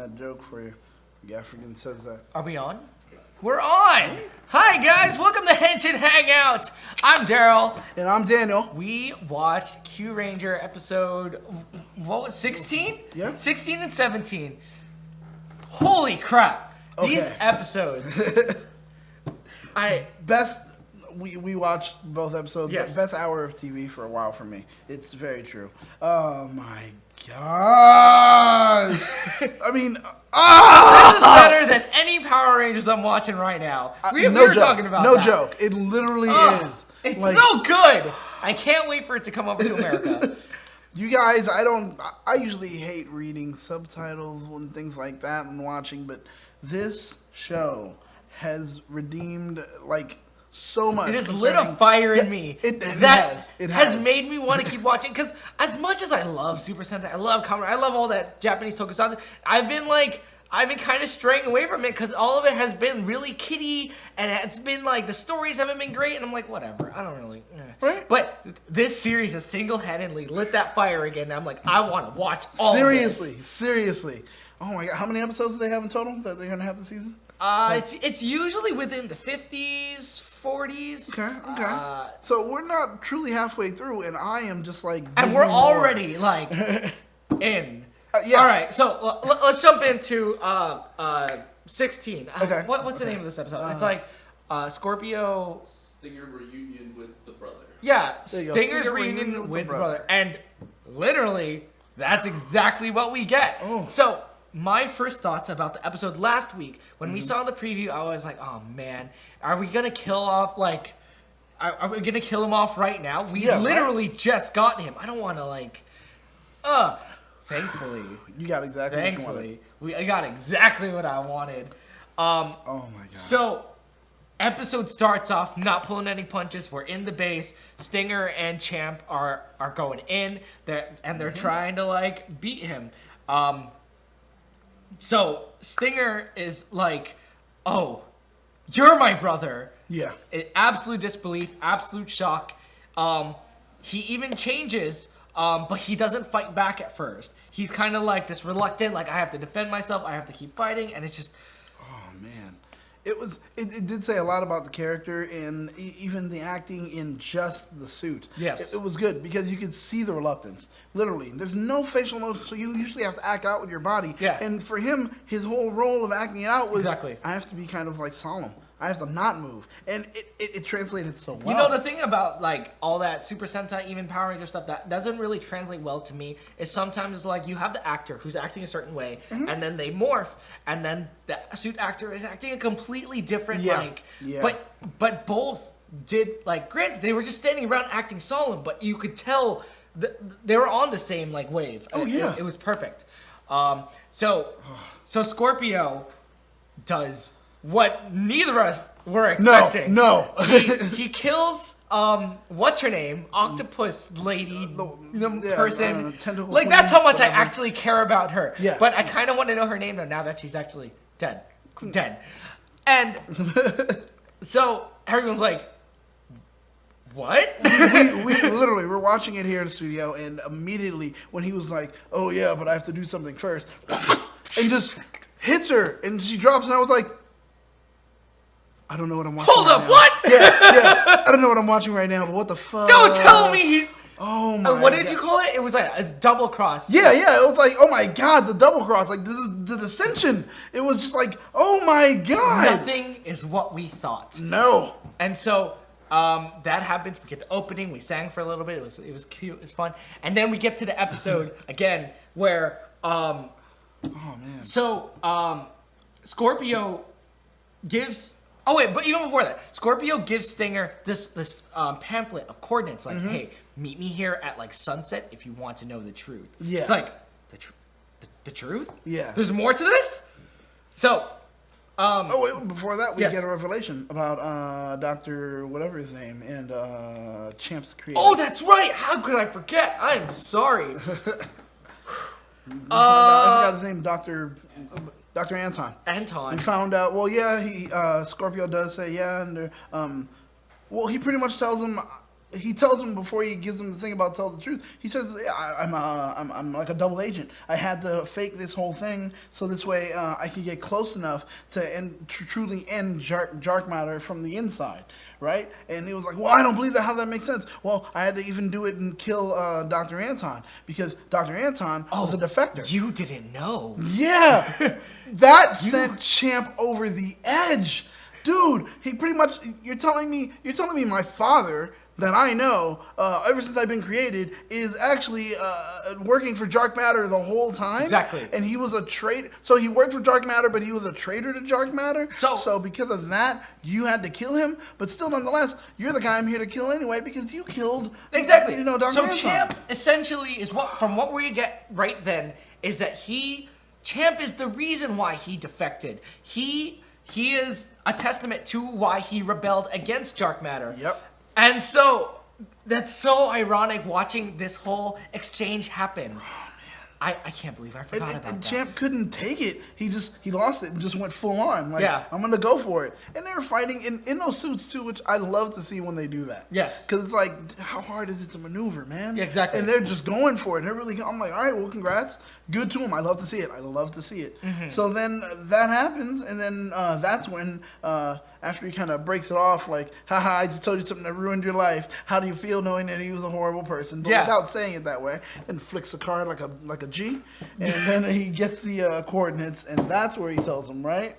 That joke for you. The African says that. Are we on? We're on! Hi guys, welcome to Henshin Hangout! I'm Darrel. And I'm Daniel. We watched Kyuranger episode, what was 16? Yeah. 16 and 17. Holy crap! Okay. These episodes. We watched both episodes. Yes. Best hour of TV for a while for me. It's very true. Oh my gosh! I mean, This is better than any Power Rangers I'm watching right now. We were talking about No that. joke. It literally is. It's Like, so good! I can't wait for it to come over to America. you guys, I usually hate reading subtitles and things like that and watching, but this show has redeemed so much. It has lit a fire in me. It has has. made me want to keep watching. Because as much as I love Super Sentai, I love Kamen Rider, I love all that Japanese tokusatsu, I've been kind of straying away from it because all of it has been really kiddie, and it's been the stories haven't been great, and I'm like, whatever, I don't really. Right. But this series has single-handedly lit that fire again, and I'm like, I want to watch all Seriously, of this. seriously. Oh my god, how many episodes do they have in total that they're gonna have this season? It's usually within the 50s, 40s. Okay. So we're not truly halfway through, and I am just And giving we're me already more. in. Yeah. All right, so let's jump into 16. Okay. What's the name of this episode? It's Scorpio. Stinger reunion with the brother. Yeah, There you go. Stinger's Stinger reunion with the brother. brother. And literally, that's exactly what we get. Oh. So my first thoughts about the episode last week, when we saw the preview, I was like, oh man, are we gonna kill off are we gonna kill him off right now? We literally just got him. I don't want to thankfully. You got exactly what you wanted. Thankfully, I got exactly what I wanted. Oh my god. So, episode starts off not pulling any punches. We're in the base. Stinger and Champ are going in. They're trying to beat him. So Stinger is like, "Oh, you're my brother." Yeah. Absolute disbelief, absolute shock. He even changes, but he doesn't fight back at first. He's kind of this reluctant, I have to defend myself, I have to keep fighting, and it's just... Oh man. It did say a lot about the character and even the acting in just the suit. Yes. It was good because you could see the reluctance. Literally. There's no facial emotion, so you usually have to act out with your body. Yeah. And for him, his whole role of acting it out was, Exactly. I have to be kind of solemn. I have to not move. And it translated so well. You know, the thing about all that Super Sentai, even Power Ranger stuff that doesn't really translate well to me is sometimes it's you have the actor who's acting a certain way, and then they morph, and then the suit actor is acting a completely different But both did granted they were just standing around acting solemn, but you could tell they were on the same wave. Oh yeah, it was perfect. So Scorpio does what neither of us were expecting. No. He kills what's her name? Octopus lady, the person. Tentacle That's how much I whatever. actually care about her. Yeah. But I kind of want to know her name now that she's actually dead. And so everyone's like, what? we're watching it here in the studio, and immediately when he was like, "Oh yeah, but I have to do something first," and just hits her, and she drops, and I was like, I don't know what I'm watching. Hold right up, now. what? Yeah. I don't know what I'm watching right now, but what the fuck? Don't tell me he's... Oh my god. What did you call it? It was a double cross. Yeah. It was oh my god, the double cross, the dissension. It was just oh my god. Nothing is what we thought. No. And so that happens. We get the opening. We sang for a little bit. It was cute. It was fun. And then we get to the episode again where oh man. So Scorpio gives. Oh wait, but even before that, Scorpio gives Stinger this pamphlet of coordinates. Hey, meet me here at sunset if you want to know the truth. Yeah. It's the truth. Yeah. There's more to this. So. Oh wait, before that we yes. get a revelation about Dr. whatever his name and Champ's creator. Oh, that's right. How could I forget? I'm sorry. I forgot his name, Dr. Anton. Anton. We found out. Well, yeah, he Scorpio does say yeah, and he pretty much tells him, he tells him before he gives him the thing about tell the truth. He says, yeah, I'm like a double agent. I had to fake this whole thing so this way I could get close enough to truly end Jark Matter from the inside, right? And he was like, well, I don't believe that. How does that make sense? Well, I had to even do it and kill Dr. Anton because Dr. Anton was a defector. You didn't know. Yeah, that sent Champ over the edge, dude. He pretty much. You're telling me my father that I know, ever since I've been created, is actually working for Jark Matter the whole time. Exactly. And he was a traitor. So he worked for Jark Matter, but he was a traitor to Jark Matter. So because of that, you had to kill him. But still, nonetheless, you're the guy I'm here to kill anyway because you killed. Exactly. Dr. So Anton. Champ essentially is what we get right then is that Champ is the reason why he defected. He is a testament to why he rebelled against Jark Matter. Yep. And so that's so ironic watching this whole exchange happen. Oh, man. I can't believe I forgot about and that. Champ couldn't take it. He lost it and just went full on. Like, yeah. I'm gonna go for it. And they were fighting in those suits too, which I love to see when they do that. Yes. Because it's like, how hard is it to maneuver, man? Yeah, exactly. And they're just going for it. They're really. I'm like, all right, well, congrats. Good to them. I love to see it. Mm-hmm. So then that happens, and then that's when after he kind of breaks it off, like, haha, I just told you something that ruined your life. How do you feel knowing that he was a horrible person? But without saying it that way, and flicks the card like a G, and then he gets the coordinates, and that's where he tells him, right?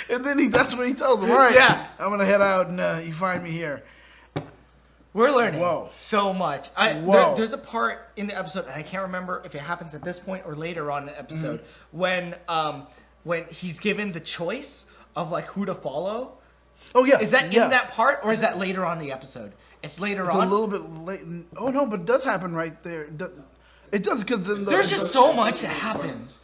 And then that's when he tells him, all right, yeah, I'm gonna head out, and you find me here. We're learning so much. There's a part in the episode, and I can't remember if it happens at this point or later on in the episode, when he's given the choice of like who to follow. Oh yeah. Is that in that part, or is that later on in the episode? It's later on. It's a little bit late. Oh no, but it does happen right there. It does because there's just so much that happens.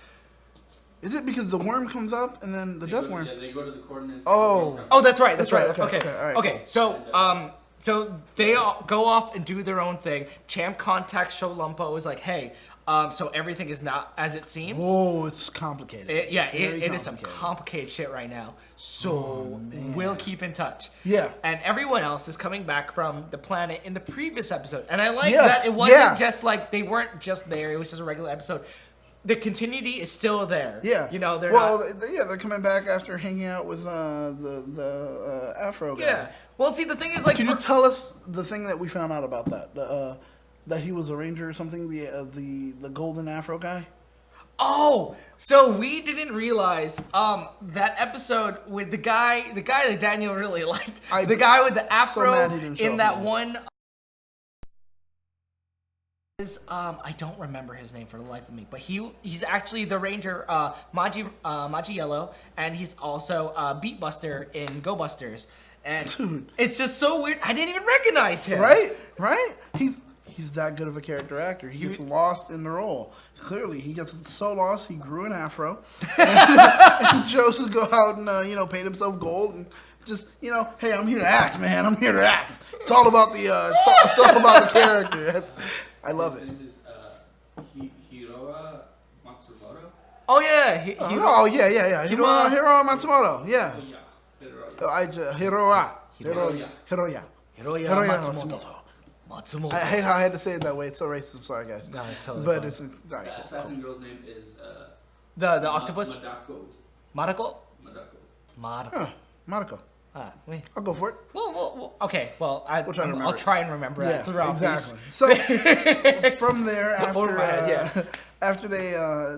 Is it because the worm comes up and then the death worm? Yeah, they go to the coordinates. Oh, that's right. That's right. Okay. All right. Okay. So so they all go off and do their own thing. Champ contacts Sholumpo, is like, hey, so everything is not as it seems. Oh, it's complicated. It is some complicated shit right now. So we'll keep in touch. Yeah. And everyone else is coming back from the planet in the previous episode. And I like that it wasn't just like, they weren't just there. It was just a regular episode. The continuity is still there. Yeah. They're they're coming back after hanging out with the Afro guy. Yeah. Well, see, the thing is, like, can you tell us the thing that we found out about that? That he was a ranger or something. The golden Afro guy. Oh, so we didn't realize that episode with the guy that Daniel really liked, the guy with the Afro in that one. I don't remember his name for the life of me, but he's actually the ranger Maji Yellow, and he's also Beatbuster in Go Busters, and dude, it's just so weird. I didn't even recognize him. Right. He's that good of a character actor. He gets lost in the role. Clearly, he gets so lost he grew an afro and chose to go out and paint himself gold and just hey, I'm here to act, man. I'm here to act. It's all about the it's all about the character. I love it. His name is Hiroa Matsumoto. Oh yeah. Hiroa Matsumoto. Yeah. Hiroya. Hiroya Matsumoto. I hate how I had to say it that way. It's so racist. I'm sorry, guys. No, it's totally The right, assassin girl's name is the octopus. Madako. Marako. Marako. I'll go for it. Well, okay. Well, I'll try and remember that throughout. Exactly. So from there, after they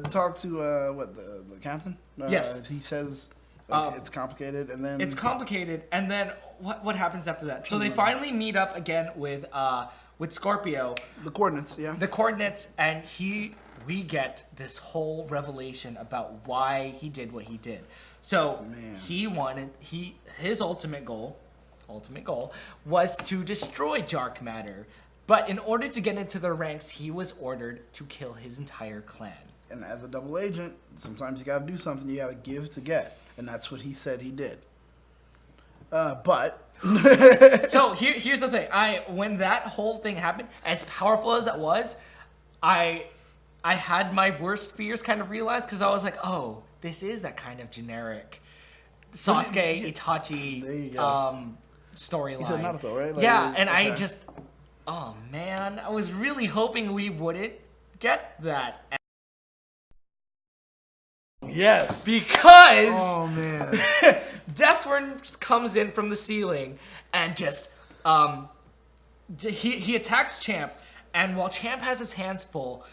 talk to the captain, yes, he says it's complicated, and then it's complicated, and then what happens after that? So they finally meet up again with Scorpio. The coordinates, yeah. The coordinates, and we get this whole revelation about why he did what he did. So his ultimate goal was to destroy Jark Matter. But in order to get into the ranks, he was ordered to kill his entire clan. And as a double agent, sometimes you gotta do something, you gotta give to get. And that's what he said he did. But so here's the thing. When that whole thing happened, as powerful as that was, I had my worst fears kind of realized, because I was like, oh, this is that kind of generic Sasuke, Itachi. There you go. storyline. You said Naruto, right? Like, Yeah, and I okay. just, oh man, I was really hoping we wouldn't get that. Yes. Because Oh man. Deathworm just comes in from the ceiling and just he attacks Champ, and while Champ has his hands full,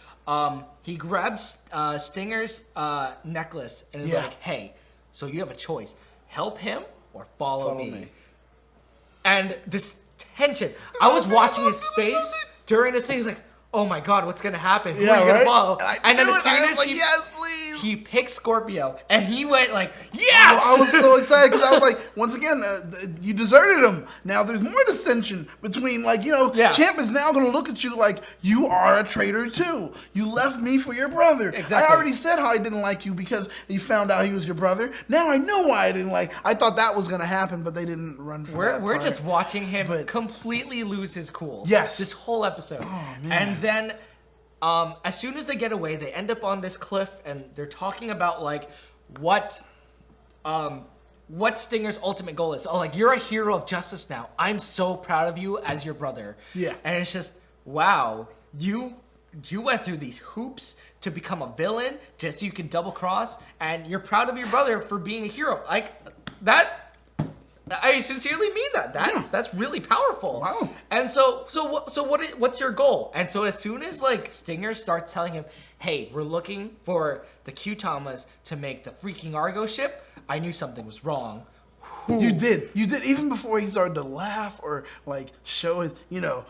he grabs Stinger's necklace and is Yeah. like, "Hey, so you have a choice: help him or follow Follow me." me. And this tension, I was watching his face during this thing. He's like, "Oh my god, what's gonna happen? Who Yeah, are you gonna right? follow?" I And then knew as it. soon I was as like, he yes, please. he picked Scorpio, and he went like, "Yes!" I was so excited because I was like, once again, you deserted him. Now there's more dissension between, like, you know, Yeah. Champ is now going to look at you like you are a traitor too. You left me for your brother. Exactly. I already said how I didn't like you because you found out he was your brother. Now I know why I didn't like. I thought that was going to happen, but they didn't run for that We're part. just watching him But- completely lose his cool. Yes. This whole episode. Oh, man. And then as soon as they get away, they end up on this cliff and they're talking about like what Stinger's ultimate goal is. Oh, like, you're a hero of justice now. I'm so proud of you as your brother. Yeah. And it's just, wow, you went through these hoops to become a villain just so you can double cross, and you're proud of your brother for being a hero. Like that. I sincerely mean that. That's really powerful. Wow. And what's your goal? And so as soon as like Stinger starts telling him, "Hey, we're looking for the Kyutamas to make the freaking Argo ship," I knew something was wrong. You did. Even before he started to laugh or like show his, you know,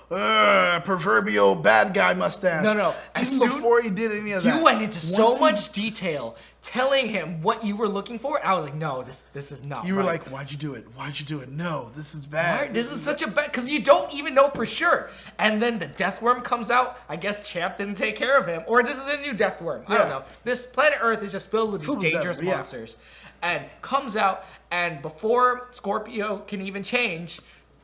proverbial bad guy mustache. No. As Even soon- before he did any of that. You went into so Once he- much detail telling him what you were looking for. I was like, no, this is not You were right. like, why'd you do it? Why'd you do it? No, this is bad. Right? This is such a bad, because you don't even know for sure. And then the death worm comes out. I guess Champ didn't take care of him, or this is a new death worm. I don't Yeah. know. This planet Earth is just filled with these Filled with dangerous them, yeah. monsters. And comes out, and before Scorpio can even change,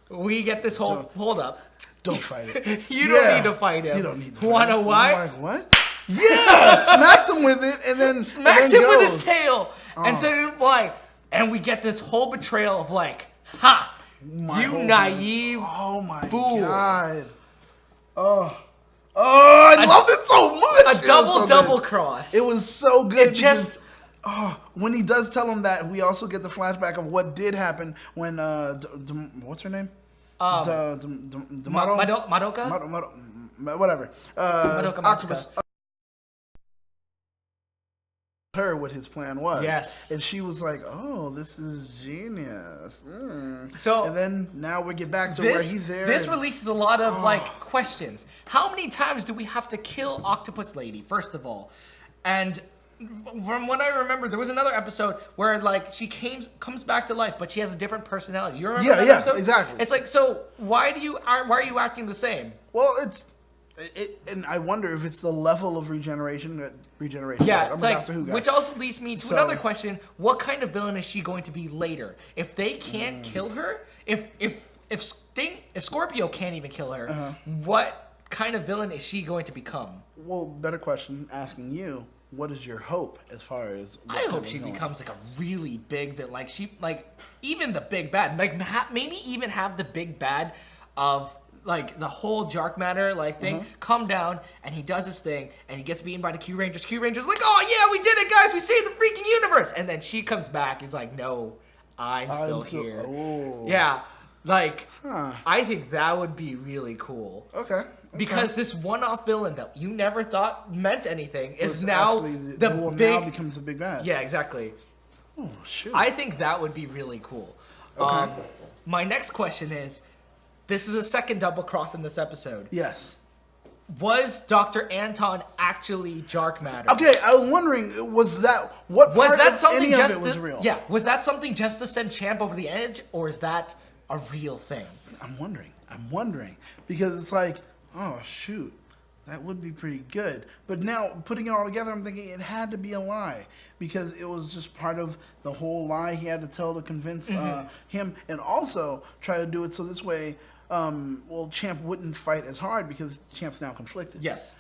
we get this whole hold up. Don't fight it. You don't Yeah. need to fight him. You don't need to fight Wanna him. why? I'm like, what? Yeah! Smacks him with it and then Smacks and him then with goes. his tail and sends him flying. And we get this whole betrayal of like, ha! My You whole naive Oh my fool. god. Oh, I loved it so much. A It was so double good. cross. It was so good. It just- because, when he does tell him that, we also get the flashback of what did happen when what's her name? Madoka? Whatever. Madoka Octopus. Magica. Her what his plan was. Yes. And she was like, "Oh, this is genius." So- and then now we get back to where he's there. This and- releases a lot of like questions. How many times do we have to kill Octopus Lady, first of all? And from what I remember, there was another episode where like she comes back to life, but she has a different personality. You remember that Yeah, episode? exactly. It's like, so why are you acting the same? Well, and I wonder if it's the level of regeneration. Yeah, I'm it's a like, Doctor Who guy. which also leads me to So- another question: what kind of villain is she going to be later? If they can't kill her, if Scorpio can't even kill her, what kind of villain is she going to become? Well, better question asking you. What is your hope as far as? what I kind hope of she villain? becomes like a really big villain, like even the big bad, like maybe even have the big bad of like the whole Jark Matter like thing come down, and he does his thing, and he gets beaten by the Kyurangers. Kyurangers like, oh yeah, we did it, guys, we saved the freaking universe, and then she comes back. He's like, no, I'm still here. Oh. Yeah, like Huh. I think that would be really cool. Okay. Because this one-off villain that you never thought meant anything is It's now actually the who big. now becomes the big bad. Yeah, exactly. Oh shoot. I think that would be really cool. Okay. My next question is, this is a second double cross in this episode. Yes. Was Dr. Anton actually Jark Matter? Okay, I was wondering, was that what Was part that of something any of just it was to, real? yeah? Was that something just to send Champ over the edge, or is that a real thing? I'm wondering because it's like, oh shoot, that would be pretty good. But now putting it all together, I'm thinking it had to be a lie because it was just part of the whole lie he had to tell to convince him, and also try to do it so this way, Champ wouldn't fight as hard because Champ's now conflicted. Yes.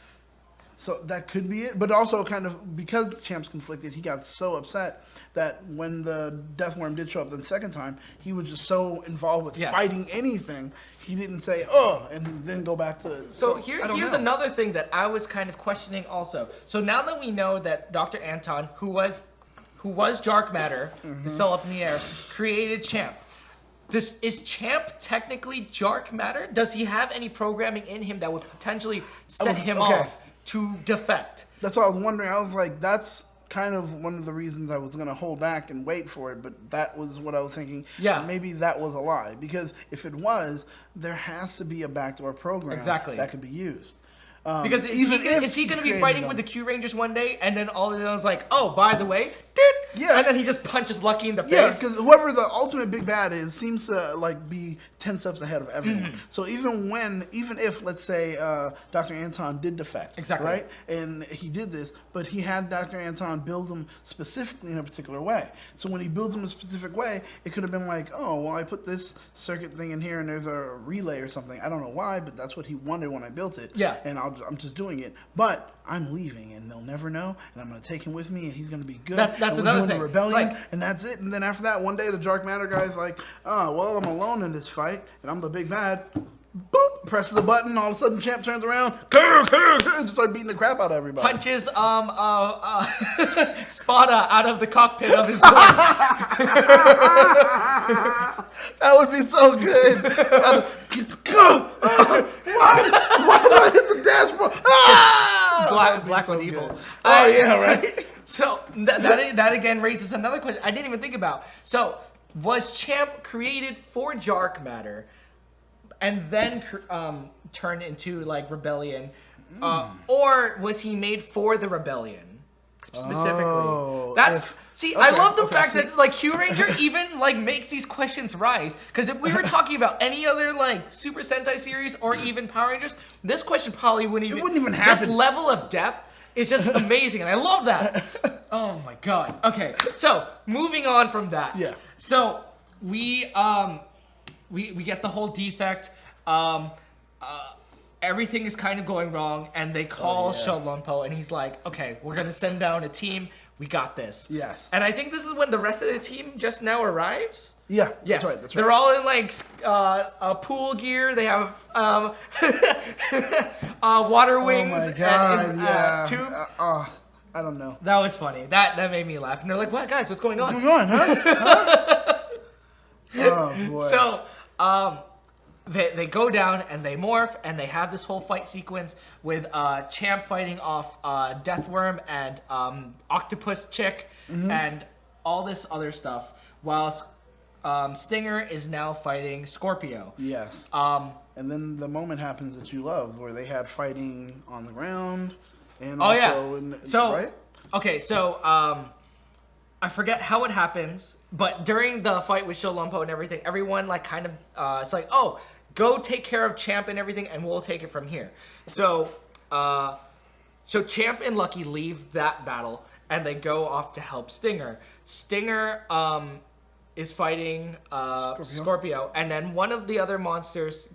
So that could be it. But also kind of because the champs conflicted, he got so upset that when the Death Worm did show up the second time, he was just so involved with fighting anything, he didn't say, oh, and then go back to... So here's another thing that I was kind of questioning also. So now that we know that Dr. Anton, who was Jark Matter, is still up in the air, created Champ. Is Champ technically Jark Matter? Does he have any programming in him that would potentially set him off to defect? That's what I was wondering. I was like, that's kind of one of the reasons I was going to hold back and wait for it, but that was what I was thinking. Yeah. Maybe that was a lie, because if it was, there has to be a backdoor program that could be used. Because is he going to be fighting with the Kyurangers one day, and then all of them is like, oh, by the way, and then he just punches Lucky in the face? Yeah, because whoever the ultimate big bad is seems to like be 10 steps ahead of everyone. So even if, let's say, Dr. Anton did defect, right? And he did this, but he had Dr. Anton build him specifically in a particular way. So when he builds him a specific way, it could have been like, oh, well, I put this circuit thing in here, and there's a relay or something. I don't know why, but that's what he wanted when I built it. Yeah. And I'm just doing it. But I'm leaving, and they'll never know, and I'm going to take him with me, and he's going to be good. That's another thing. The rebellion, and that's it. And then after that, one day the Jark Matter guy's like, oh, well, I'm alone in this fight, and I'm the big bad. Boop! Presses a button. All of a sudden, Champ turns around, just start beating the crap out of everybody. Punches Spada out of the cockpit of his sword. That would be so good. Why did I hit the dashboard? Black with evil. Oh yeah, right. So that again raises another question I didn't even think about. So was Champ created for Jark Matter, and then turned into like Rebellion, or was he made for the Rebellion specifically? I love the fact that like Kyuranger even like makes these questions rise, because if we were talking about any other like Super Sentai series or even Power Rangers, this question probably wouldn't even happen. This level of depth is just amazing, and I love that. Oh my god. Okay, so moving on from that. Yeah. So we get the whole defect. Everything is kind of going wrong, and they call Shellumpo, and he's like, "Okay, we're gonna send down a team. We got this." Yes. And I think this is when the rest of the team just now arrives. Yeah. Yes. That's right. They're all in like pool gear. They have water wings and tubes. I don't know. That was funny. That made me laugh. And they're like, "What, guys? What's going on?" What's going on, huh? Oh boy. So, they go down and they morph, and they have this whole fight sequence with Champ fighting off Deathworm and Octopus Chick and all this other stuff, while Stinger is now fighting Scorpio. Yes. And then the moment happens that you love, where they had fighting on the ground, and right? Okay, so I forget how it happens, but during the fight with Shellumpo and everything, everyone like kind of it's like, oh, go take care of Champ and everything, and we'll take it from here. So Champ and Lucky leave that battle, and they go off to help Stinger. Stinger is fighting Scorpio, and then one of the other monsters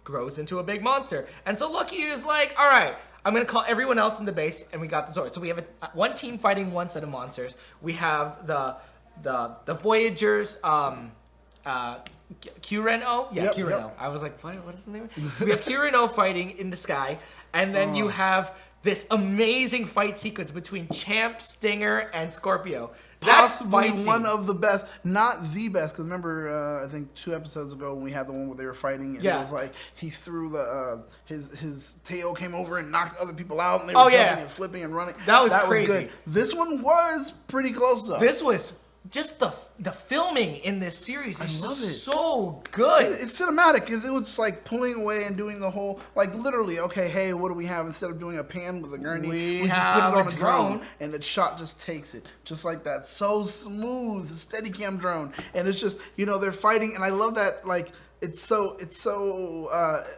grows into a big monster. And so Lucky is like, all right, I'm going to call everyone else in the base, and we got the sword. So we have one team fighting one set of monsters. We have the Voyagers, Kureno? Yeah, Kureno. Yep. I was like, what is the name? We have Kureno fighting in the sky, and then you have this amazing fight sequence between Champ, Stinger, and Scorpio. Possibly one of the best, not the best, because remember, I think 2 episodes ago when we had the one where they were fighting, and it was like he threw his tail came over and knocked other people out, and they were jumping and flipping and running. That was crazy. Was good. This one was pretty close though. This was just the filming in this series is just so good. It's cinematic, because it was just like pulling away and doing the whole, like literally, okay, hey, what do we have? Instead of doing a pan with a gurney, we just put it on a drone, and the shot just takes it. Just like that. So smooth, the Steadicam drone. And it's just, they're fighting, and I love that, like, it's so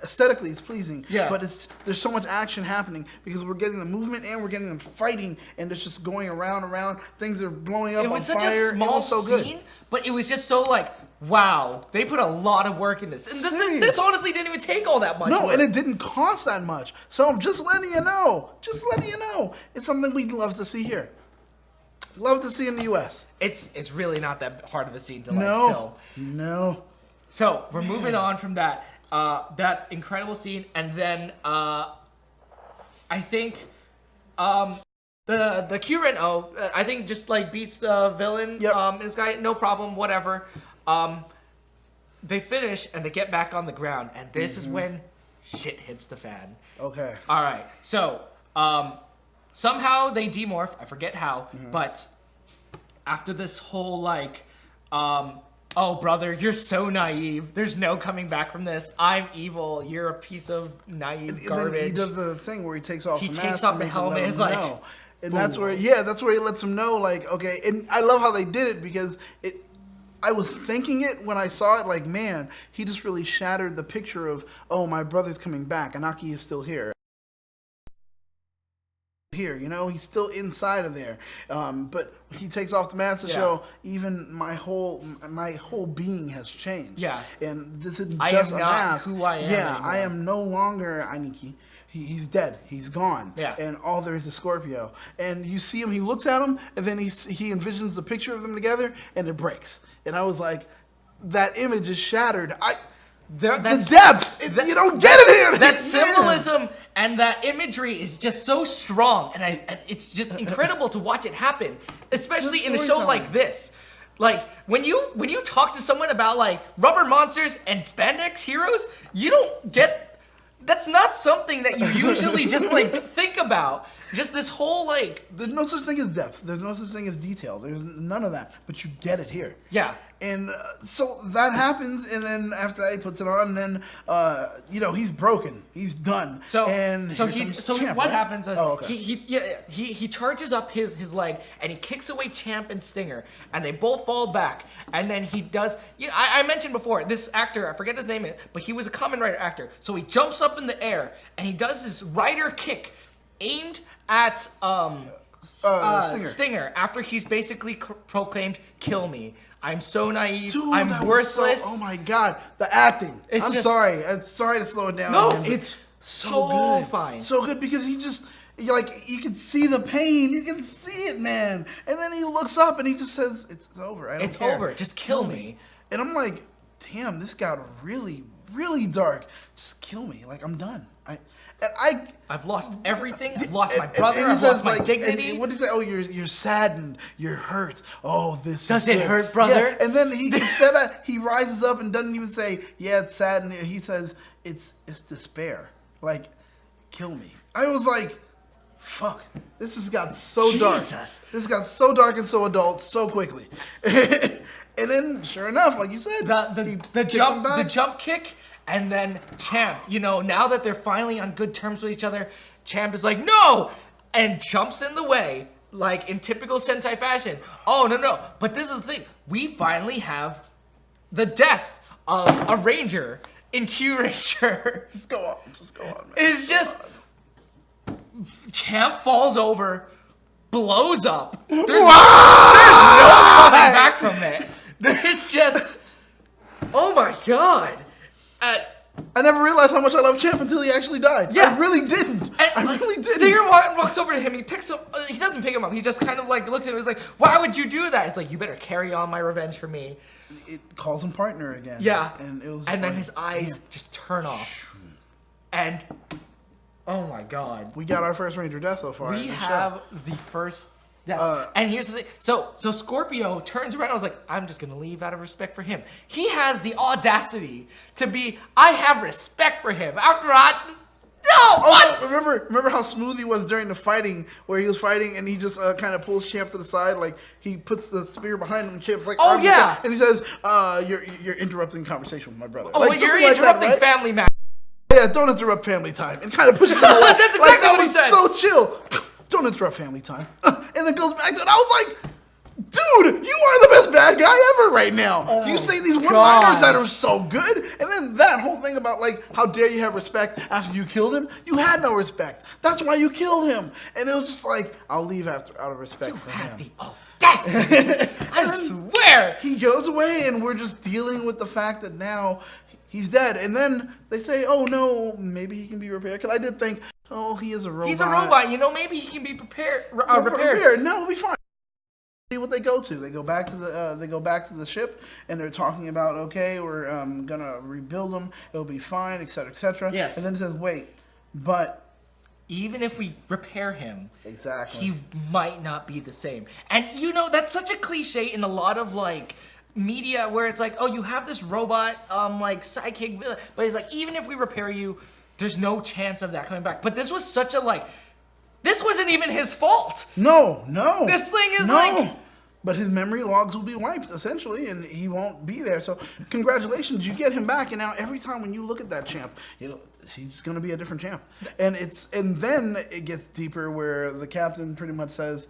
aesthetically it's pleasing. Yeah. But there's so much action happening, because we're getting the movement and we're getting them fighting, and it's just going around. Things are blowing up on fire. It was such a small scene, but it was just so like, wow, they put a lot of work in this. And this honestly didn't even take all that much No, work. and it didn't cost that much. So I'm just letting you know. Just letting you know. It's something we'd love to see here. Love to see in the U.S. It's really not that hard of a scene to film. No. So we're moving on from that that incredible scene, and then I think the Kyuren I think just like beats the villain. Yep. This guy, no problem, whatever. They finish and they get back on the ground, and this is when shit hits the fan. Okay. All right, so somehow they demorph. I forget how, but after this whole like, oh brother, you're so naive. There's no coming back from this. I'm evil. You're a piece of naive garbage. Then he does the thing where he takes off the mask. He takes off the helmet. It's like, know. And that's where he lets him know, like, okay. And I love how they did it because I was thinking it when I saw it, like, man, he just really shattered the picture of, oh, my brother's coming back. Anaki is still here. He's still inside of there. But he takes off the mask to show even my whole being has changed. Yeah. And this isn't I just am a not mask. who I am Yeah, anymore. I am no longer Aniki. He's dead. He's gone. Yeah. And all there is Scorpio. And you see him, he looks at him, and then he envisions the picture of them together, and it breaks. And I was like, that image is shattered. The depth! You don't get it here! That symbolism and that imagery is just so strong, and it's just incredible to watch it happen, especially in a show like this. Like, when you talk to someone about, like, rubber monsters and spandex heroes, you don't get... That's not something that you usually just, like, think about. Just this whole, like... There's no such thing as depth. There's no such thing as detail. There's none of that. But you get it here. Yeah. And so that happens, and then after that he puts it on, and then, he's broken. He's done. So Champ, what right? happens is Oh, okay. he charges up his leg and he kicks away Champ and Stinger, and they both fall back, and then he does. I mentioned before, this actor, I forget his name, but he was a Kamen Rider actor. So he jumps up in the air and he does this rider kick aimed at Stinger after he's basically proclaimed, "Kill me. I'm so naive. Dude, I'm worthless." Oh my god, the acting. It's I'm sorry to slow it down. No, again, it's so good. Fine. So good because he just, you can see the pain. You can see it, man. And then he looks up and he just says, "It's over. I don't It's care. over. Just kill me." And I'm like, damn, this got really, really dark. Just kill me. Like, I'm done. I've lost everything. I've lost my brother. I've lost my dignity. What do you say? Oh, you're saddened. You're hurt. Oh, this Does is it good. hurt, brother? Yeah. And then he rises up and doesn't even say, yeah, it's sad. And he says, it's despair. Like, kill me. I was like, fuck. This has got so dark. Jesus. This got so dark and so adult so quickly. And then, sure enough, like you said, the jump kick. And then Champ, now that they're finally on good terms with each other, Champ is like, "No!" and jumps in the way, like in typical Sentai fashion. Oh, no. But this is the thing. We finally have the death of a ranger in Kyuranger. Just go on, man. It's just... Champ falls over, blows up. There's no coming back from it. There's just... Oh my god. I never realized how much I love Champ until he actually died. Yeah. I really didn't. I really didn't. Stinger walks over to him. He picks him. He doesn't pick him up. He just kind of like looks at him. He's like, "Why would you do that?" It's like, "You better carry on my revenge for me." It calls him partner again. Yeah. And it was. And then like, his eyes just turn off. And oh my god, we got our first Ranger death so far. we have the first. Yeah. And here's the thing. So Scorpio turns around and was like, "I'm just gonna leave out of respect for him." He has the audacity to be, "I have respect for him." After what? Remember how smooth he was during the fighting, where he was fighting and he just kind of pulls Champ to the side, like he puts the spear behind him. And Champ's like, "Oh yeah," and he says, "You're interrupting conversation with my brother." Oh, like, you're like interrupting that, right? family matters. Yeah, don't interrupt family time, and kind of pushes him away. That's exactly what he said. So chill. Don't interrupt family time. And then goes back to it. I was like, dude, you are the best bad guy ever right now. Oh, you say these one-liners that are so good, and then that whole thing about, like, how dare you have respect after you killed him? You had no respect. That's why you killed him. And it was just like, I'll leave out of respect for him. The Yes! I swear! He goes away, and we're just dealing with the fact that now he's dead. And then they say, oh, no, maybe he can be repaired. Because I did think, oh, he is a robot. He's a robot. You know, maybe he can be repaired. No, it'll be fine. See what they go to. They go back to the ship, and they're talking about, okay, we're gonna rebuild them. It'll be fine, etc., etc. Yes. And then it says, wait, but even if we repair him, exactly, he might not be the same. And you know, that's such a cliche in a lot of like media where it's like, oh, you have this robot like sidekick villain, but it's like, even if we repair you, there's no chance of that coming back. But this was such a like, this wasn't even his fault. no. This thing is no. like, But his memory logs will be wiped, essentially, and he won't be there. So, congratulations, you get him back. And now, every time when you look at that champ, he's going to be a different champ. And then it gets deeper, where the captain pretty much says,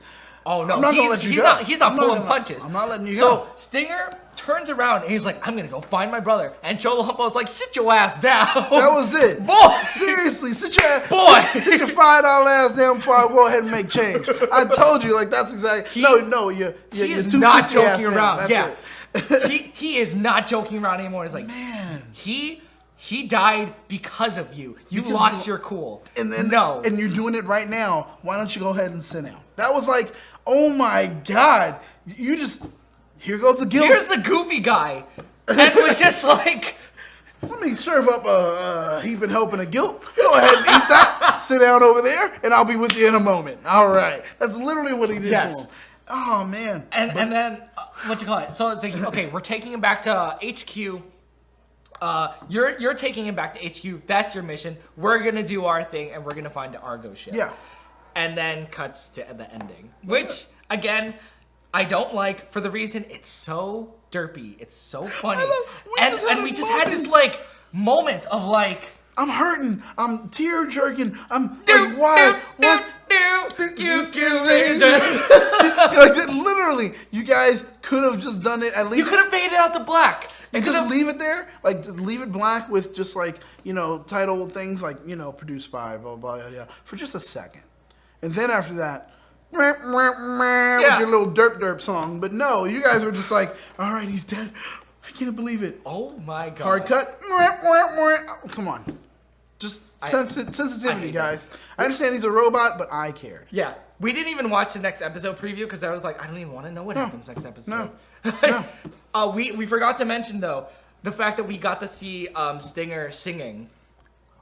oh no, I'm not gonna let you go. He's not pulling punches. I'm not letting you so, go. So Stinger turns around and he's like, I'm gonna go find my brother. And Cholohumpo's like, sit your ass down. That was it. Boy! Seriously, sit your $5 ass down before I go ahead and make change. I told you, like, that's exactly. You're is too not 50 ass joking down. around. That's Yeah. it. he is not joking around anymore. It's like, Man. He died because of you. You lost your cool. And then no. And you're doing it right now. Why don't you go ahead and sit down? That was like, oh my God. You just, here goes the guilt. Here's the goofy guy. And it was just like, let me serve up a heaping helping of guilt. Go ahead and eat that. Sit down over there, and I'll be with you in a moment. All right. That's literally what he did to him. Oh, man. And then, what you call it? So it's like, okay, we're taking him back to HQ. You're taking him back to HQ. That's your mission. We're going to do our thing, and we're going to find the Argo ship. Yeah. And then cuts to the ending. Which, again, I don't like for the reason it's so derpy. It's so funny. And we just had this, like, moment of, like, I'm hurting. I'm tear jerking. I'm like, why? What? Like, literally, you guys could have just done it at least. You could have faded out to black. And just leave it there, like just leave it black with just like, title things like, produced by, blah, blah, blah, yeah, for just a second. And then after that, with your little derp song. But no, you guys were just like, all right, he's dead. I can't believe it. Oh my God. Hard cut. Oh, come on. Just sensitivity, guys. I understand he's a robot, but I cared. Yeah. We didn't even watch the next episode preview because I was like, I don't even want to know what happens next episode. No. We forgot to mention, though, the fact that we got to see Stinger singing.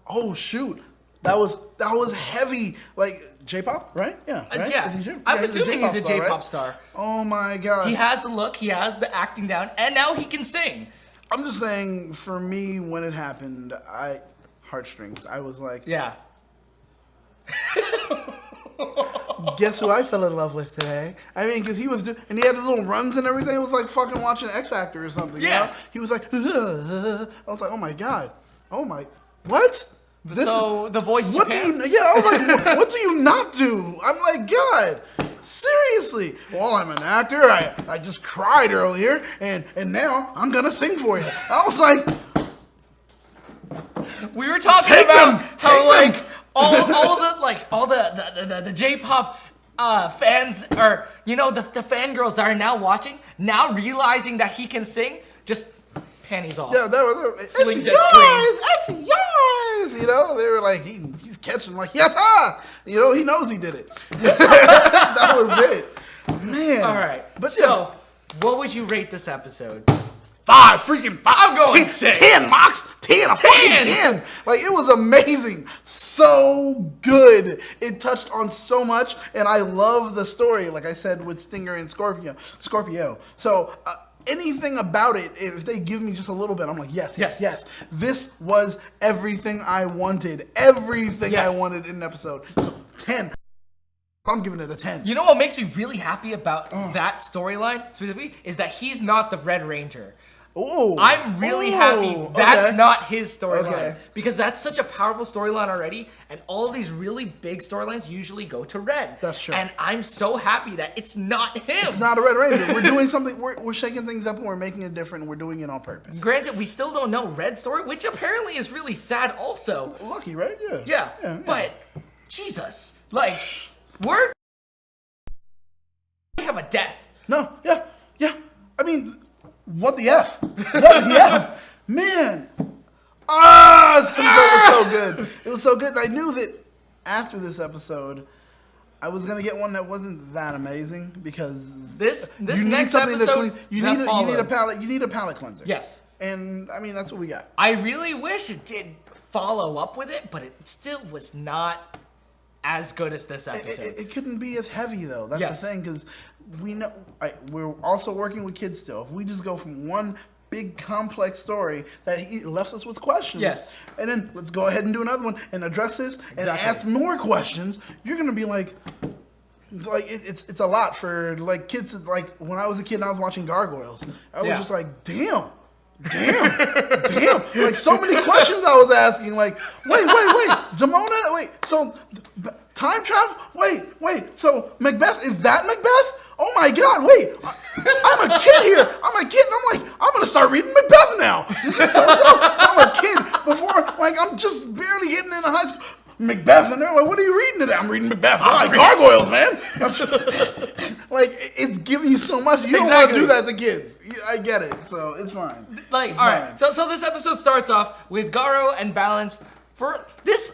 Oh, shoot. That was heavy. Like, J-pop, right? Yeah, right? Yeah. Is he I'm assuming he's a J-pop right? star. Oh, my God. He has the look, he has the acting down, and now he can sing. I'm just saying, for me, when it happened, heartstrings. I was like, yeah. Guess who I fell in love with today? I mean, because he was, and he had the little runs and everything. It was like fucking watching X Factor or something. Yeah. You know? He was like, I was like, oh my God. Oh my, what? The voice what Japan? do you, yeah, I was like, what do you not do? I'm like, God, seriously. Well, I'm an actor. I just cried earlier, and now I'm going to sing for you. I was like, we were talking about how like all the J-pop fans, or the fangirls that are now watching, now realizing that he can sing, just panties off. Yeah, it's yours. It's yours. They were like, he's catching like yatta. He knows he did it. That was it, man. All right, but so what would you rate this episode? 5, freaking 5. I'm going 6. 10, Mox. 10, a fucking 10. Like, it was amazing. So good. It touched on so much, and I love the story, like I said, with Stinger and Scorpio. So, anything about it, if they give me just a little bit, I'm like, yes. This was everything I wanted. Everything I wanted in an episode. So, 10. I'm giving it a 10. You know what makes me really happy about that storyline specifically is that he's not the Red Ranger. Oh, I'm really happy that's not his storyline. Okay. Because that's such a powerful storyline already, and all of these really big storylines usually go to Red. That's true. And I'm so happy that it's not him. It's not a Red Ranger. We're doing something, we're shaking things up and we're making it different and we're doing it on purpose. Granted, we still don't know Red's story, which apparently is really sad also. Lucky, right? Yeah. But, Jesus. Like, we have a death. No, yeah. I mean, what the F? What the F? Man. This episode was so good. It was so good. And I knew that after this episode, I was gonna get one that wasn't that amazing because this you next something to episode clean. You need a palate cleanser. Yes. And I mean that's what we got. I really wish it did follow up with it, but it still was not as good as this episode. It couldn't be as heavy though. That's Yes. the thing because we know we're also working with kids still. If we just go from one big complex story that he left us with questions. Yes. And then let's go ahead and do another one and address this and Exactly. ask more questions. You're gonna be like it's a lot for like kids. Like when I was a kid and I was watching Gargoyles, I was Yeah. just like, damn. Like so many questions I was asking. Like, wait, Demona, wait. So time travel? Wait. So Macbeth is that Macbeth? Oh my God! Wait, I'm a kid here. I'm a kid, and I'm like, I'm gonna start reading Macbeth now. This is so dope. So I'm a kid before, like, I'm just barely getting into high school. Macbeth, and they're like, "What are you reading today?" I'm reading Macbeth. I like Gargoyles, man. Like, it's giving you so much. You don't want to do that to kids. I get it, so it's fine. Like, It's all right. fine. So this episode starts off with Garo and Balance. For this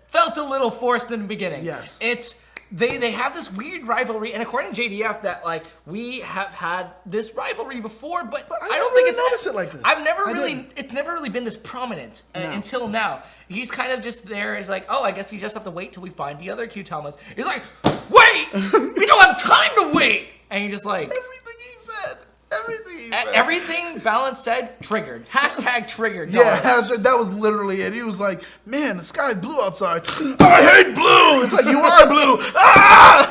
felt a little forced in the beginning. Yes. It's they have this weird rivalry, and according to JDF, that like we have had this rivalry before, but I I never don't think really it's noticed it like this. It's never really been this prominent No. until now. He's kind of just there. He's like, oh, I guess we just have to wait till we find the other Kyutamas. He's like, wait, we don't have time to wait, and you're just like. Everything he said. Everything Balance said triggered. #, triggered. Yeah, that was literally it. He was like, "Man, the sky's blue outside. I hate blue." It's like, you are blue. Ah!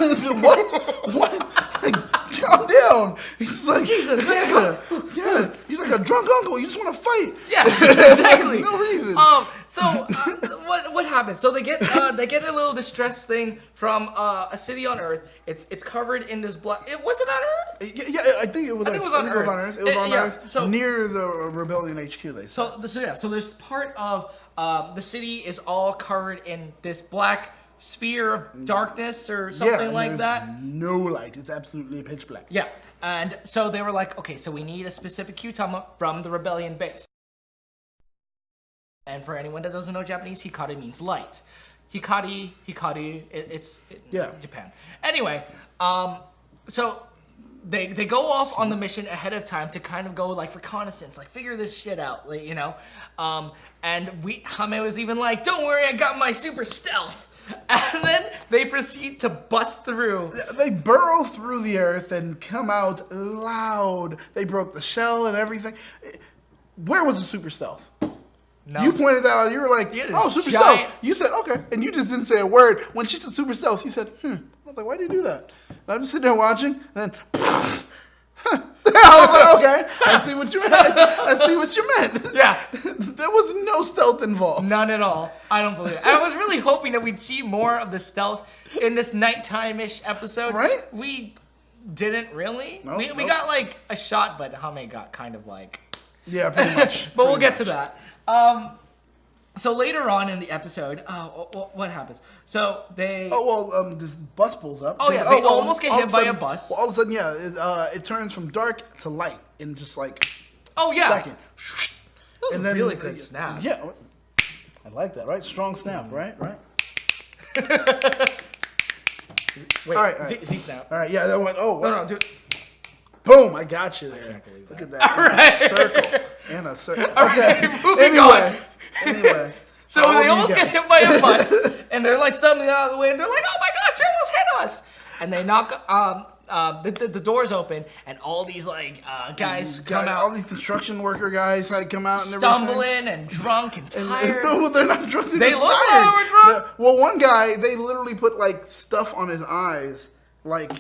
What? Like, calm down. He's like, Jesus, yeah. You're like a drunk uncle. You just want to fight. Yeah, exactly. No reason. What happened? So they get a little distress thing from a city on Earth. It's covered in this blood. Was it on Earth? Yeah, I think it was. I think it was on Earth. It was on Yeah, Earth. so- near the Rebellion HQ. They said. So there's part of the city is all covered in this black sphere of darkness or something and like there's that. No light. It's absolutely pitch black. Yeah, and so they were like, okay, so we need a specific Kyutama from the Rebellion base. And for anyone that doesn't know Japanese, Hikari means light. Hikari, it's Japan. Anyway, so they go off on the mission ahead of time to kind of go like reconnaissance, like figure this shit out, like, you know. And Hame was even like, "Don't worry, I got my super stealth." And then they proceed to bust through. They burrow through the earth and come out loud. They broke the shell and everything. Where was the super stealth? No. You pointed that out. You were like, Yeah, "Oh, this super giant- stealth." You said, "Okay," and you just didn't say a word. When she said super stealth, you said, I was like, "Why do you do that?" And I'm just sitting there watching, and then, I was like, "Okay, I see what you meant. Yeah. There was no stealth involved. None at all. I don't believe it. I was really hoping that we'd see more of the stealth in this nighttime-ish episode. Right? We didn't really. Nope, we nope. got like a shot, but Hame got kind of like. Yeah, pretty much. But we'll Pretty get to that. So later on in the episode, what happens? So they. This bus pulls up. Oh, yeah, they almost get all hit of by a sudden- bus. Well, all of a sudden, yeah, it turns from dark to light in just like Oh, yeah. second. That was a really good snap. Yeah, I like that. Right, strong snap. Right. Wait, all right. Z snap. All right, yeah, that went. Oh, No, dude. boom! I got you there. can't believe Look at that. that. All right. Circle and a circle. All Okay. right, moving on. Anyway. So How old they are you almost get guys? hit by a bus, and they're like stumbling out of the way, and they're like, "Oh my gosh, they almost hit us!" And they knock. The doors open, and all these like guys come out, All these construction worker guys like come out and stumbling and drunk and tired. No, they're not drunk. They're They just look like tired. they were drunk. Well, one guy, they literally put like stuff on his eyes, like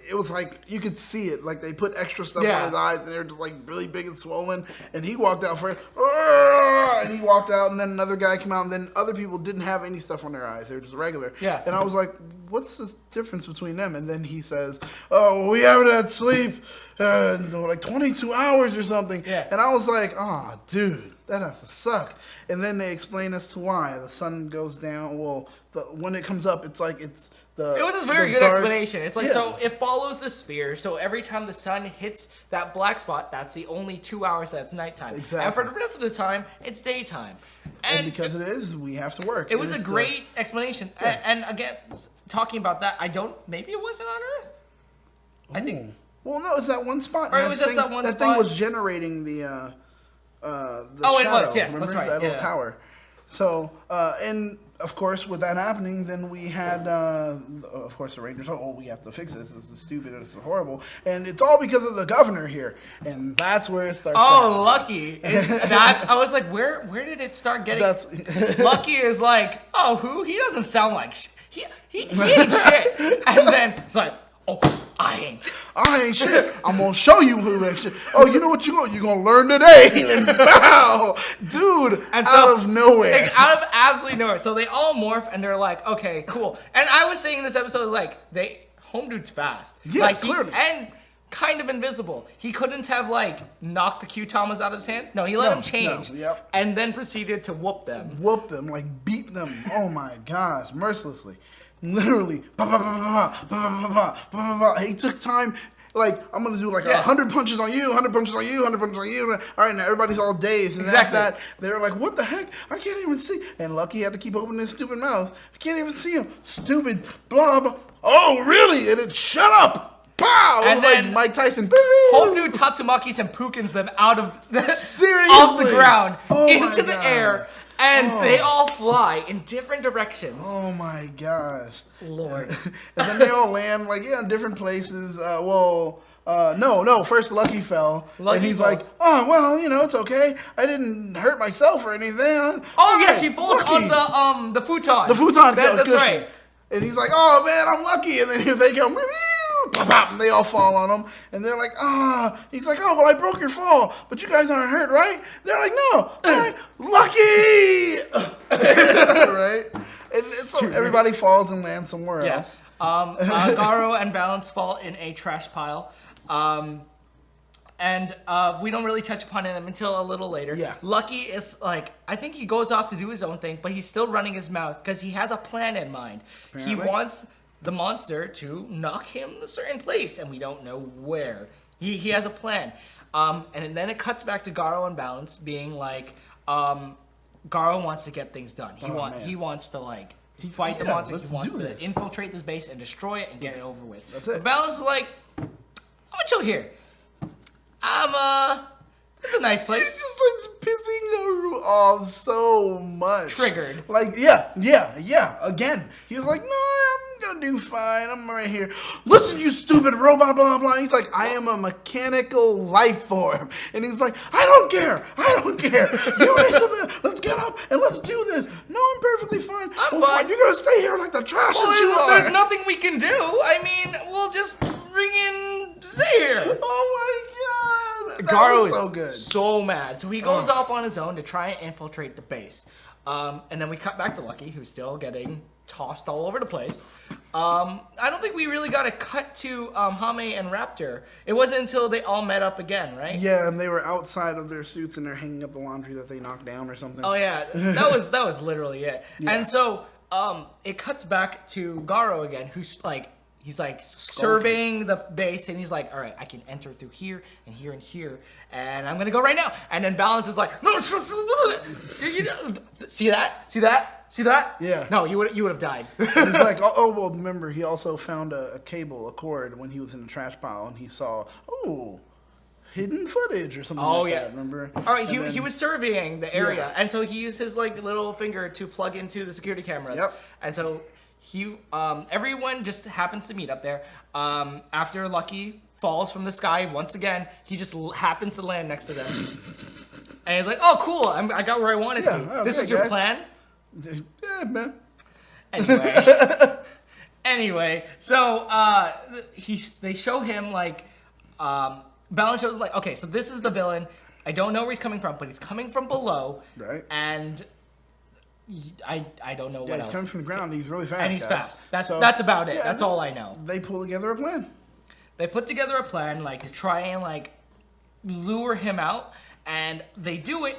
it was like you could see it. Like they put extra stuff Yeah. on his eyes, and they were just like really big and swollen. And he walked out first, and he walked out, and then another guy came out, and then other people didn't have any stuff on their eyes. They were just regular. Yeah. And I was like, what's the difference between them? And then he says, "Oh, we haven't had sleep, like 22 hours or something." Yeah. And I was like, "Oh, dude, that has to suck." And then they explain as to why the sun goes down. Well, when it comes up, it's like it's the. It was this very the good dark- explanation. It's like, Yeah. so it follows the sphere, so every time the sun hits that black spot, that's the only 2 hours that's nighttime. Exactly. And for the rest of the time, it's daytime. And because it is, we have to work. It was a is great explanation. Yeah. And again, talking about that, maybe it wasn't on Earth. I think. Well, no, it's that one spot. Or it was just that one That spot. thing was generating the Oh, shadow, it was, yes, remember? that's right, That little yeah. tower. So, and of course, with that happening, then we had, of course, the Rangers. Oh, we have to fix this. This is stupid. This is horrible. And it's all because of the governor here. And that's where it starts. Oh, Lucky. I was like, where did it start getting? Lucky is like, oh, who? He doesn't sound like he ain't shit. And then it's like, oh, I ain't shit. I ain't shit. I'm gonna show you who ain't shit. Oh, you know what you're gonna learn today. And bow, dude, And out of nowhere. Like, out of absolutely nowhere. So they all morph and they're like, okay, cool. And I was saying in this episode, like, home dude's fast. Yeah, like, clearly. And kind of invisible. He couldn't have like knocked the Kyutamas out of his hand. No, he let them change. Yep. And then proceeded to whoop them. Whoop them, like beat them. Oh my gosh, mercilessly. Literally. Bah, bah, bah, bah, bah, bah, bah, bah, bah. He took time. Like, I'm going to do like 100 punches on you, 100 punches on you, 100 punches on you. All right, now everybody's all dazed. And Exactly. after that, they're like, what the heck? I can't even see. And Lucky had to keep opening his stupid mouth. I can't even see him. Stupid, blah, blah. Oh, really? And it shut up. Pow! It And was then like Mike Tyson. Home dude Tatsumaki's and Pukins them out of Seriously? off the ground Oh my into the God. air. And they all fly in different directions. Oh my gosh. Lord. And then they all land like in different places. No. First Lucky fell, Lucky and he's falls. like, "Oh well, it's okay. I didn't hurt myself or anything." Oh yeah, Okay, he falls Lucky. on the futon. The futon. That's cushion. right. And he's like, "Oh man, I'm lucky." And then here they come. Pop, pop, and they all fall on him, and they're like, He's like, "Oh well, I broke your fall, but you guys aren't hurt, right?" They're like, "No, they're like, Lucky." Right? And so everybody falls and lands somewhere Yes. else. Garo and Balance fall in a trash pile. And we don't really touch upon them until a little later. Yeah. Lucky is like, I think he goes off to do his own thing, but he's still running his mouth because he has a plan in mind. Apparently. He wants the monster to knock him a certain place, and we don't know where. He has a plan. And then it cuts back to Garo and Balance being like, Garo wants to get things done. He wants to like fight the monster. He let's wants do to this. infiltrate this base and destroy it and get it over with. That's it. But Balance is like, I'm gonna chill here. It's a nice place. It's just like pissing Naru off so much. Triggered. Like, yeah. Again, he was like, "No, I'm gonna do fine. I'm right here. Listen, you stupid robot, blah, blah." He's like, "I am a mechanical life form." And he's like, I don't care. You need to, let's get up and let's do this. "No, I'm perfectly fine." I'm "Well, fine. You're gonna stay here like the trash that you Well, are." there's nothing we can do. I mean, we'll just bring in Zaire. Oh my god. That Garo was is so good. so mad. So he goes off on his own to try and infiltrate the base. And then we cut back to Lucky, who's still getting tossed all over the place. I don't think we really got a cut to Hame and Raptor. It wasn't until they all met up again, right? Yeah, and they were outside of their suits and they're hanging up the laundry that they knocked down or something. Oh yeah, that was literally it. Yeah. And so it cuts back to Garo again, who's like, he's like surveying the base, and he's like, all right, I can enter through here and here and here, and I'm gonna go right now. And then Balance is like, no, see that? Yeah. No, you would have died. He's like, well, remember, he also found a cord when he was in the trash pile, and he saw, hidden footage or something Oh like yeah, that, remember? All right, And he then- was surveying the area, Yeah. and so he used his like little finger to plug into the security cameras. Yep. And so everyone just happens to meet up there. After Lucky falls from the sky once again, he just happens to land next to them, and he's like, "Oh, cool! I got where I wanted Yeah, to. This okay, is your guys." plan." Yeah, man. Anyway, so they show him like Balance shows like, okay, so this is the villain. I don't know where he's coming from, but he's coming from below, Right. And I don't know Yeah, what he's else. coming from the ground. He's really fast. And he's guys. fast. So, That's about it. yeah, That's all I know. They pull together a plan. They put together a plan like to try and like lure him out, and they do it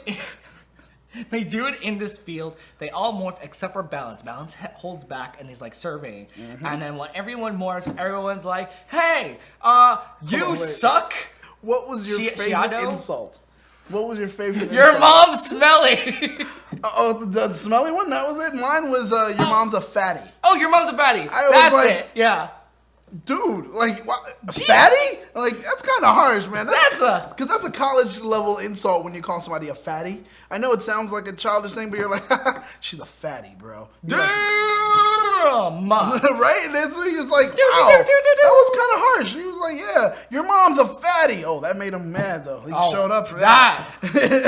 They do it in this field. They all morph except for Balance. Balance holds back and he's like surveying. And then when everyone morphs, everyone's like, "Hey, you wait. suck." What was your favorite Shiado? insult? What was your favorite Your insult? mom's smelly. Oh, the smelly one? That was it? Mine was, your mom's a fatty. Oh, your mom's a fatty. I was That's like- it. Yeah. Dude, like, what? A fatty? Like, that's kind of harsh, man. Because that's a college level insult when you call somebody a fatty. I know it sounds like a childish thing, but you're like, she's a fatty, bro. You're like, Damn. right? And then so he was like, wow, that was kind of harsh. He was like, yeah, your mom's a fatty. Oh, that made him mad, though. He showed up for that.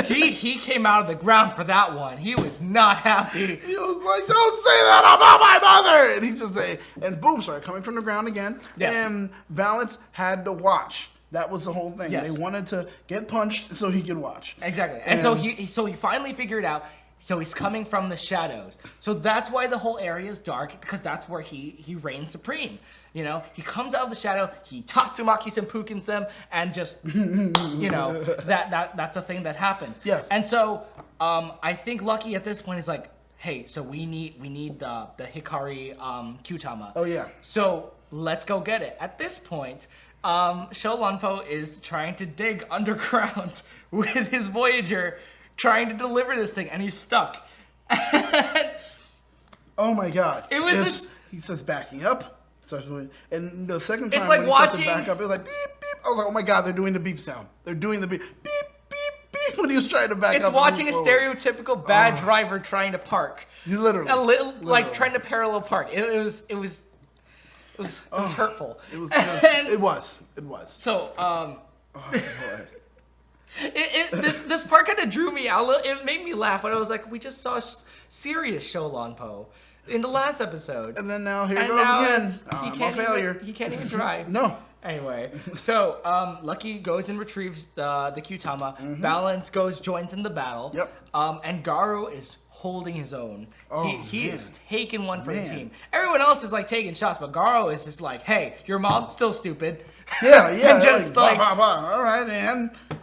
he came out of the ground for that one. He was not happy. He was like, don't say that about my mother. And he just say, and boom, started coming from the ground again. Yes. And Balance had to watch. That was the whole thing. Yes. They wanted to get punched so he could watch. Exactly. And so he finally figured out. So he's coming from the shadows. So that's why the whole area is dark, because that's where he reigns supreme. You know, he comes out of the shadow, he Tatsumakis and Pukins them, and just, you know, that's a thing that happens. Yes. And so I think Lucky at this point is like, hey, so we need the Hikari Kyutama. Oh, yeah. So let's go get it. At this point, Sholanpo is trying to dig underground with his Voyager, trying to deliver this thing, and he's stuck. Oh my God! It was this. He starts backing up. And the second time It's like when he starts to watching- back up, it was like beep beep. I was like, oh my God, they're doing the beep sound. They're doing the beep beep beep beep when he was trying to back up. It's and watching a move forward. stereotypical bad driver trying to park. You literally, Like trying to parallel park. It was hurtful. It was. And It was. so Oh boy. this part kind of drew me out. It made me laugh when I was like, we just saw serious Sholanpo in the last episode. And then now here And goes now again. it's- I'm a failure. He can't even drive. No. Anyway, so Lucky goes and retrieves the Kyutama. Balance joins in the battle. Yep. And Garo is holding his own. Oh, he man. is taking one for the Man. team. Everyone else is like taking shots, but Garo is just like, hey, your mom's still stupid. Yeah. And just bah, like bah, bah. All right,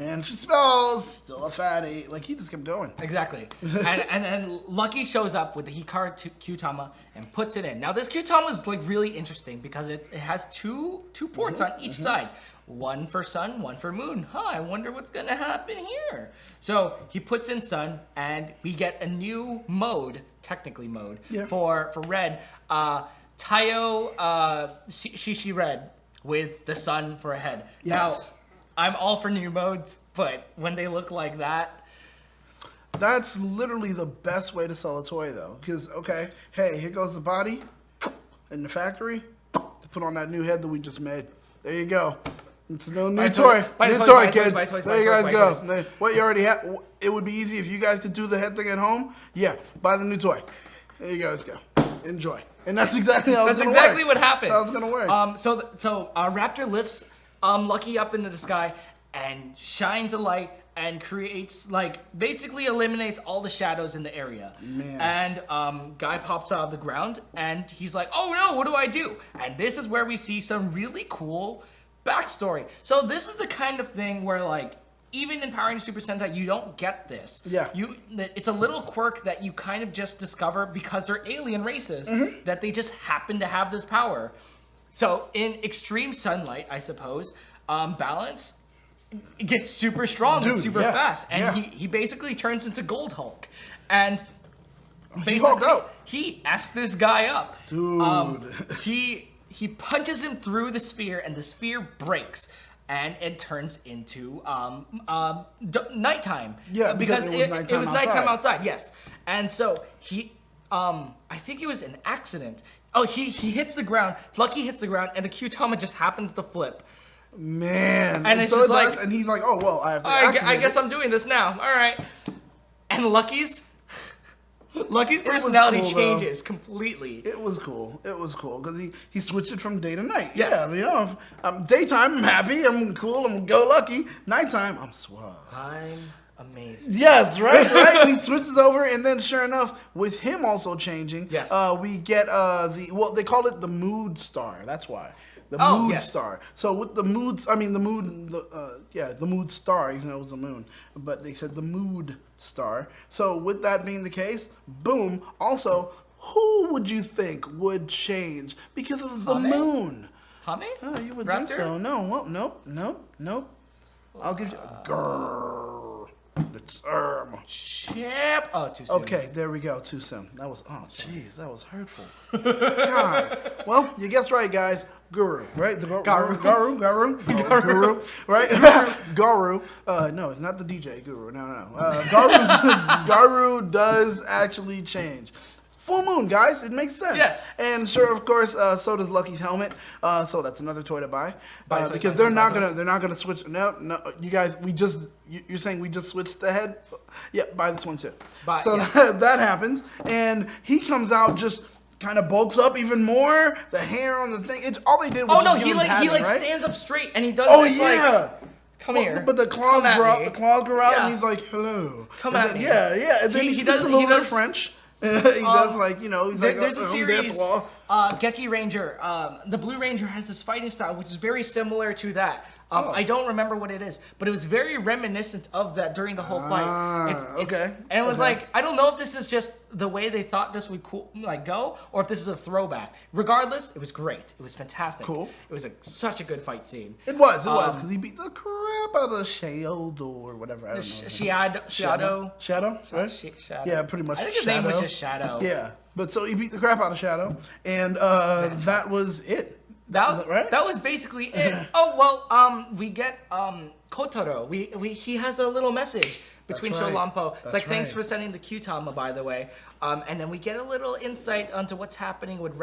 and she smells still a fatty. Like he just kept going. exactly. and then Lucky shows up with the Hikari Kyutama and puts it in. Now this Kyutama is like really interesting because it has two ports on each side. One for sun, one for moon. I wonder what's gonna happen here. So he puts in sun, and we get a new mode, technically mode, Yeah. for red. Tayo Shishi Red with the sun for a head. Yes. Now, I'm all for new modes, but when they look like that, That's literally the best way to sell a toy, though. Because, okay, hey, here goes the body in the factory to put on that new head that we just made. There you go. It's no new Buy toy. toys, buy New toys, toy, buy toys, kid. buy toys, There buy you toys, guys buy go. toys. There- What you already have, it would be easy if you guys could do the head thing at home. Yeah, buy the new toy. There you guys go. Enjoy. And that's exactly how it's that's going to work. exactly what happened. That's how it's going to work. So Raptor lifts Lucky up into the sky and shines a light and creates, like, basically eliminates all the shadows in the area. Man. And Guy pops out of the ground and he's like, oh no, what do I do? And this is where we see some really cool backstory. So this is the kind of thing where, like, even in Power Rangers Super Sentai, you don't get this. Yeah. It's a little quirk that you kind of just discover because they're alien races, that they just happen to have this power. So in extreme sunlight, I suppose, Balance gets super strong and Dude, super yeah, fast, and yeah. he basically turns into Gold Hulk, and Hulked basically out. he F's this guy up. Dude. He punches him through the sphere, and the sphere breaks. And it turns into nighttime. Yeah, because because it was nighttime outside. outside. Yes, and so he, I think it was an accident. Oh, he hits the ground. Lucky hits the ground, and the Kyutama just happens to flip. Man. And it's so just it does, like- and he's like, oh, well, I have to I activate guess it. I'm doing this now. All right. And Lucky's was personality cool, though. changes completely. It was cool. It was cool because he switched it from day to night. Yes. Yeah, you know, if I'm daytime, I'm happy, I'm cool, I'm go lucky. Nighttime, I'm suave. I'm amazing. Yes, right. He switches over, and then sure enough, with him also changing, Yes. we get they call it the mood star. That's why The Oh, mood yes. star. So with the moods, I mean the mood, the mood star, even though it was the moon, but they said the mood star. So with that being the case, boom. Also, who would you think would change because of the Hame? moon? Hame? Oh, you would Raptor? think so. No, well, nope. I'll give you grrr. The term. Champ. Oh, too soon. Okay, there we go. Too soon. That was, oh, jeez, that was hurtful. God. Well, you guessed right, guys. Guru, right? Garu. Guru, right? Garu. No, it's not the DJ Guru. No. Garu does actually change. Full moon, guys. It makes sense. Yes. And sure, of course, so does Lucky's helmet. So that's another toy to buy. Buy Because they're not gonna switch. No. You guys, you're saying we just switched the head? Yeah, buy this one too. That happens, and he comes out just kind of bulks up even more. The hair on the thing. All they did was Oh no, just he give him padding, right? stands up straight and he does Oh this yeah. come here. But the claws Come at grow out. me. The claws grow out, Yeah. and he's like, "Hello." Come and at then, me. Yeah. And then he does a little bit of French. He does like, he's like, there's a series, claw. Geki Ranger. The Blue Ranger has this fighting style which is very similar to that. I don't remember what it is, but it was very reminiscent of that during the whole fight. Okay. And it was like, I don't know if this is just the way they thought this would go, or if this is a throwback. Regardless, it was great. It was fantastic. Cool. It was such a good fight scene. It was, because he beat the crap out of Shadow or whatever. I don't know. Shadow. Shadow, right? Shadow. Yeah, pretty much. I think his name was just Shadow. Yeah, but so he beat the crap out of Shadow, and that was it. Right? That was basically it. Oh well, we get Kotaro. He has a little message between That's right. Sholampo. It's like, thanks right. for sending the Kyutama, by the way. And then we get a little insight onto what's happening with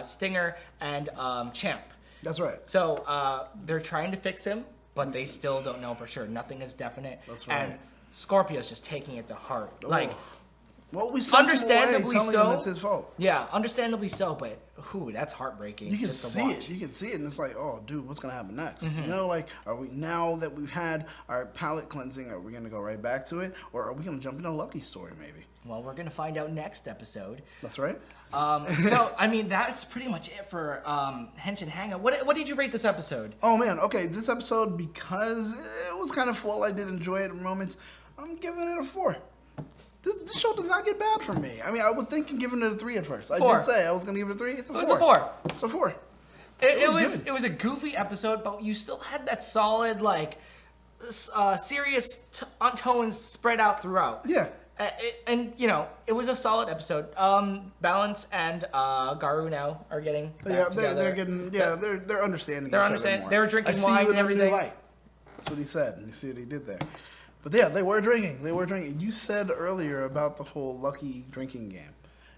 Stinger, and Champ. That's right. So they're trying to fix him, but they still don't know for sure. Nothing is definite. That's right. And Scorpio's just taking it to heart. Oh. Like, well, we sent him away understandably telling so. him it's his fault. Yeah, understandably so, but that's heartbreaking. You can just to see watch. it. You can see it, and it's like, oh, dude, what's gonna happen next? You know, like, are we now that we've had our palate cleansing? Are we gonna go right back to it, or are we gonna jump into Lucky's story maybe? Well, we're gonna find out next episode. That's right. So, I mean, that's pretty much it for Henshin Hangout. What did you rate this episode? Oh man, okay, this episode, because it was kind of full, I did enjoy it at moments. I'm giving it a 4. This show does not get bad for me. I mean, I was thinking giving it a 3 at first. 4. I did say I was going to give it a 3. It's a 4. It was a 4. It's a 4. It was a goofy episode, but you still had that solid, like, serious tones spread out throughout. Yeah. And it was a solid episode. Balance and Garu now are getting back together. They're getting they're understanding. They're each other understanding. more. They were drinking I see wine you in and a new everything. light. That's what he said, and you see what he did there. But yeah, they were drinking. You said earlier about the whole Lucky drinking game,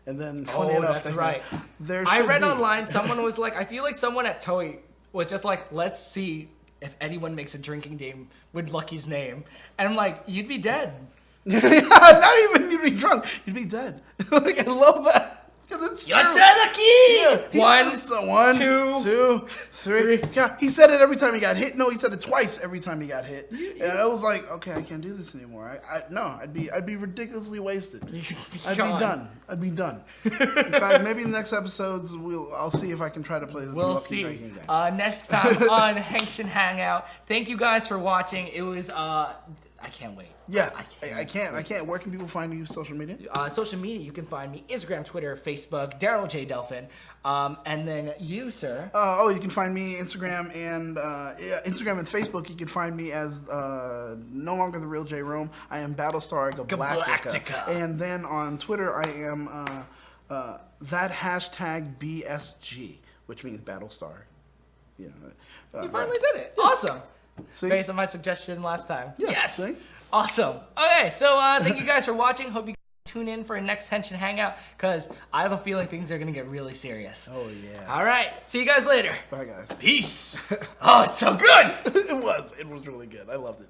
and then funny enough, that's right. I read online someone was like, I feel like someone at Toei was just like, let's see if anyone makes a drinking game with Lucky's name, and I'm like, you'd be dead. Not even you'd be drunk. You'd be dead. Like, I love that. It's You true. said the key. Yeah, One, two, three. God, he said it every time he got hit. No, he said it twice every time he got hit. And I was like, okay, I can't do this anymore. I'd be ridiculously wasted. I'd be done. In fact, maybe in the next episodes I'll see if I can try to play the We'll Lucky see. drinking game. Next time on Henshin Hangout. Thank you guys for watching. It was I can't wait. Yeah, I can't. Where can people find you? Social media? Social media, you can find me Instagram, Twitter, Facebook, Darrel J. Delphin. And then you, sir. You can find me Instagram and Facebook. You can find me as no longer the real J Rome. I am Battlestar Galactica. And then on Twitter, I am that hashtag BSG, which means Battlestar. You finally did it. Awesome. See? Based on my suggestion last time. Yeah, yes. see? Awesome. Okay, so thank you guys for watching. Hope you tune in for a next Henshin Hangout, because I have a feeling things are going to get really serious. Oh, yeah. All right. See you guys later. Bye, guys. Peace. Oh, it's so good. It was really good. I loved it.